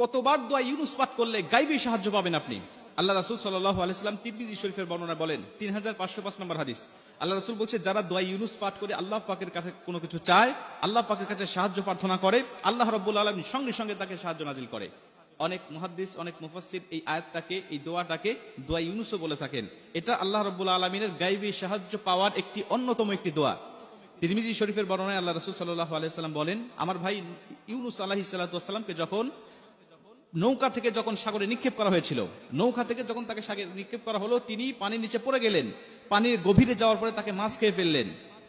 কতবার দোয়া ইউনুস পাঠ করলে গাইবী সাহায্য পাবেন আপনি? আল্লাহ রাসূল সাল্লাল্লাহু আলাইহি ওয়াসাল্লাম তিরমিজি শরীফের বর্ণনা বলেন 3505 নম্বর হাদিস। আল্লাহ রাসূল বলছে, যারা দোয়া ইউনুস পাঠ করে আল্লাহ পাকের কাছে কোনো কিছু চায়, আল্লাহ পাকের কাছে সাহায্য প্রার্থনা করে, আল্লাহ রাব্বুল আলামিন সঙ্গে সঙ্গে তাকে সাহায্য নাজিল করে। অনেক মুহাদ্দিস, অনেক মুফাসসির এই আয়াতটাকে, এই দোয়াটাকে দোয়া ইউনুসও বলে থাকেন। এটা আল্লাহ রাব্বুল আলামিনের গাইবী সাহায্য পাওয়ার একটি অন্যতম একটি দোয়া। তিরমিজি শরীফের বর্ণনায় আল্লাহ রাসূল সাল্লাল্লাহু আলাইহি ওয়াসাল্লাম বলেন, আমার ভাই ইউনুস আলাইহিস সালাতু ওয়াস সালামকে যখন নৌকা থেকে যখন সাগরে নিক্ষেপ করা হয়েছিল, নৌকা থেকে যখন তাকে সাগরে নিক্ষেপ করা হলো, তিনি পানির নিচে পড়ে গেলেন। পানির গভীরে যাওয়ার পরে তাকে মাছ খেয়ে ফেললেন।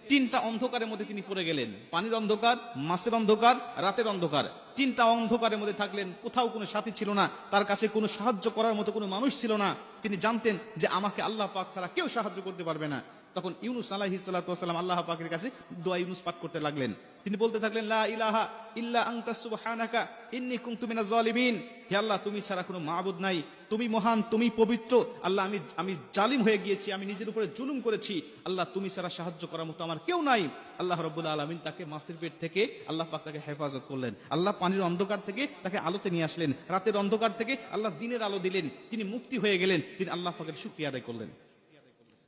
তিনটা অন্ধকারের মধ্যে তিনি পড়ে গেলেন। পানির অন্ধকার, মাছের অন্ধকার, রাতের অন্ধকার। তিনটা অন্ধকারের মধ্যে থাকলেন। কোথাও কোনো সাথী ছিল না, তার কাছে কোনো সাহায্য করার মতো কোনো মানুষ ছিল না। তিনি জানতেন যে আমাকে আল্লাহ পাক ছাড়া কেউ সাহায্য করতে পারবে না। তখন ইউনুস আলাইহিস সালাতু ওয়াস সালাম আল্লাহ পাকের কাছে দোয়া ইউনুস পাঠ করতে লাগলেন। তিনি বলতে থাকলেন, লা ইলাহা ইল্লা আনতা সুবহানাকা ইন্নী কুনতু মিনাজ জালিমিন। হে আল্লাহ, তুমি ছাড়া কোনো মাবুদ নাই, তুমি মহান, তুমি পবিত্র। আল্লাহ, আমি জালিম হয়ে গিয়েছি, আমি নিজের উপরে জুলুম করেছি। আল্লাহ, তুমি ছাড়া সাহায্য করার মতো আমার কেউ নাই। আল্লাহ রাব্বুল আলামিন তাকে মাছের পেট থেকে আল্লাহ পাক তাকে হেফাজত করলেন। আল্লাহ পানির অন্ধকার থেকে তাকে আলোতে নিয়ে আসলেন। রাতের অন্ধকার থেকে আল্লাহ দিনের আলো দিলেন। তিনি মুক্তি হয়ে গেলেন। তিনি আল্লাহ পাকের শুকরিয়া আদায় করলেন।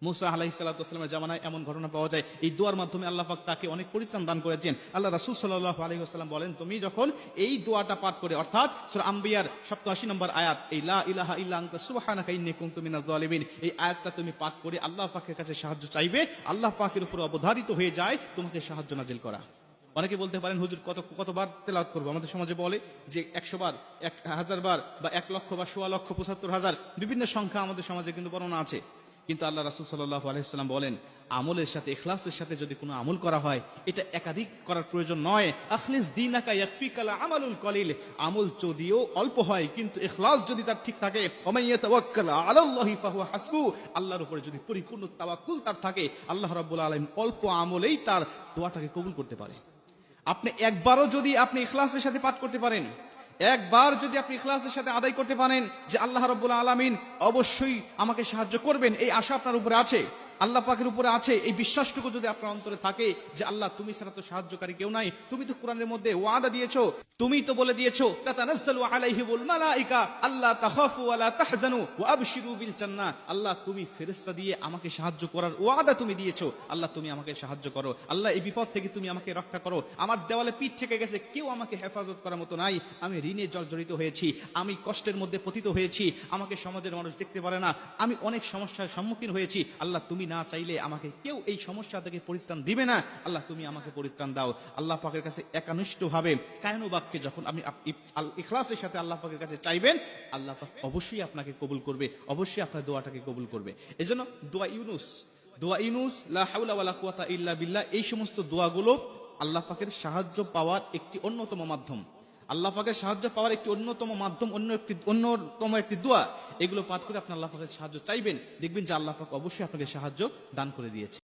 মুসা আলাইহিস সালাতু ওয়াস সালামের জামানায় এমন ঘটনা পাওয়া যায়। এই দোয়ার মাধ্যমে আল্লাহ পাক তাকে অনেক পরিত্রাণ দান করেছেন। আল্লাহ রাসূল সাল্লাল্লাহু আলাইহি ওয়াসাল্লাম বলেন, তুমি যখন এই দোয়াটা পাঠ করে, অর্থাৎ সূরা আম্বিয়ার 87 নম্বর আয়াত, এই লা ইলাহা ইল্লা আনতা সুবহানাকা ইন্নী কুনতু মিনাজ জালিমিন, এই আয়াতটা তুমি পাঠ করে আল্লাহ পাকের কাছে সাহায্য চাইবে, আল্লাহ পাকের উপর অবধারিত হয়ে যায় তোমাকে সাহায্য নাজিল করা। অনেকে বলতে পারেন, হুজুর কতবার তেলাওয়াত করবো? আমাদের সমাজে বলে যে 100 বার, 1000 বার, বা 1 লক্ষ, বা 16 লক্ষ 75,000, বিভিন্ন সংখ্যা আমাদের সমাজে কিন্তু বর্ণনা আছে। কিন্তু আল্লাহ রাসূল সাল্লাল্লাহু আলাইহি ওয়াসাল্লাম বলেন, আমলের সাথে, ইখলাসের সাথে যদি কোনো আমল করা হয়, এটা একাধিক করার প্রয়োজন নয়। আখলিস দীনাকা ইয়াকফিকাল আমালুল কলিল, আমল যদিও অল্প হয় কিন্তু ইখলাস যদি তার ঠিক থাকে, ওমান ইয়াতাওয়াক্কাল আলাল্লাহি ফাহুয়া হাসবু, আল্লাহর উপরে যদি পরিপূর্ণ তাওয়াক্কুল তার থাকে, আল্লাহ রাব্বুল আলামিন অল্প আমলেই তার দোয়াটাকে কবুল করতে পারে। আপনি একবারও যদি আপনি ইখলাসের সাথে পাঠ করতে পারেন, একবার যদি আপনি ইখলাসের সাথে আদায় করতে পারেন যে আল্লাহ রাব্বুল আলামিন অবশ্যই আমাকে সাহায্য করবেন, এই আশা আপনার উপরে আছে, আল্লাহ পাকের উপরে আছে, এই বিশ্বাসটুকু যদি আপনার অন্তরে থাকে যে আল্লাহ, তুমি ছাড়া তো সাহায্যকারী কেউ নাই, তুমি তো কোরআনের মধ্যে ওয়াদা দিয়েছো, তুমি তো বলে দিয়েছো তাতানাজ্জালু আলাইহিমুল মালাইকা আল্লা তাখাফু ওয়া লা তাহজানু ওয়া আবশিরু বিল জান্নাহ, আল্লাহ তুমি ফেরেশতা দিয়ে আমাকে সাহায্য করার ওয়াদা তুমি দিয়েছো, আল্লাহ তুমি আমাকে সাহায্য করো, আল্লাহ এই বিপদ থেকে তুমি আমাকে রক্ষা করো, আমার দেওয়ালে পিঠ থেকে গেছে, কেউ আমাকে হেফাজত করার মতো নাই, আমি ঋণে জর্জরিত হয়েছি, আমি কষ্টের মধ্যে পতিত হয়েছি, আমাকে সমাজের মানুষ দেখতে পারে না, আমি অনেক সমস্যার সম্মুখীন হয়েছি, আল্লাহ তুমি না চাইলে আমাকে কেউ এই সমস্যা থেকে পরিত্রাণ দিবে না, আল্লাহ তুমি আমাকে পরিত্রাণ দাও। আল্লাহ পাকের কাছে একানিষ্ঠভাবে কায়নো বাক্যে যখন আপনি ইখলাসের সাথে আল্লাহ পাকের কাছে চাইবেন, আল্লাহ পাক অবশ্যই আপনাকে কবুল করবে, অবশ্যই আপনার দোয়াটাকে কবুল করবে। এজন্য দোয়া ইউনুস, লা হাওলা ওয়ালা কুওয়াতা ইল্লা বিল্লাহ, এই সমস্ত দোয়াগুলো আল্লাহ পাকের সাহায্য পাওয়ার একটি অন্যতম মাধ্যম, আল্লাহ পাকের সাহায্য পাওয়ার একটি অন্যতম মাধ্যম, অন্যতম একটি দোয়া। এগুলো পাঠ করে আপনি আল্লাহ পাকের সাহায্য চাইবেন, দেখবেন যে আল্লাহ পাক অবশ্যই আপনাকে সাহায্য দান করে দিয়েছে।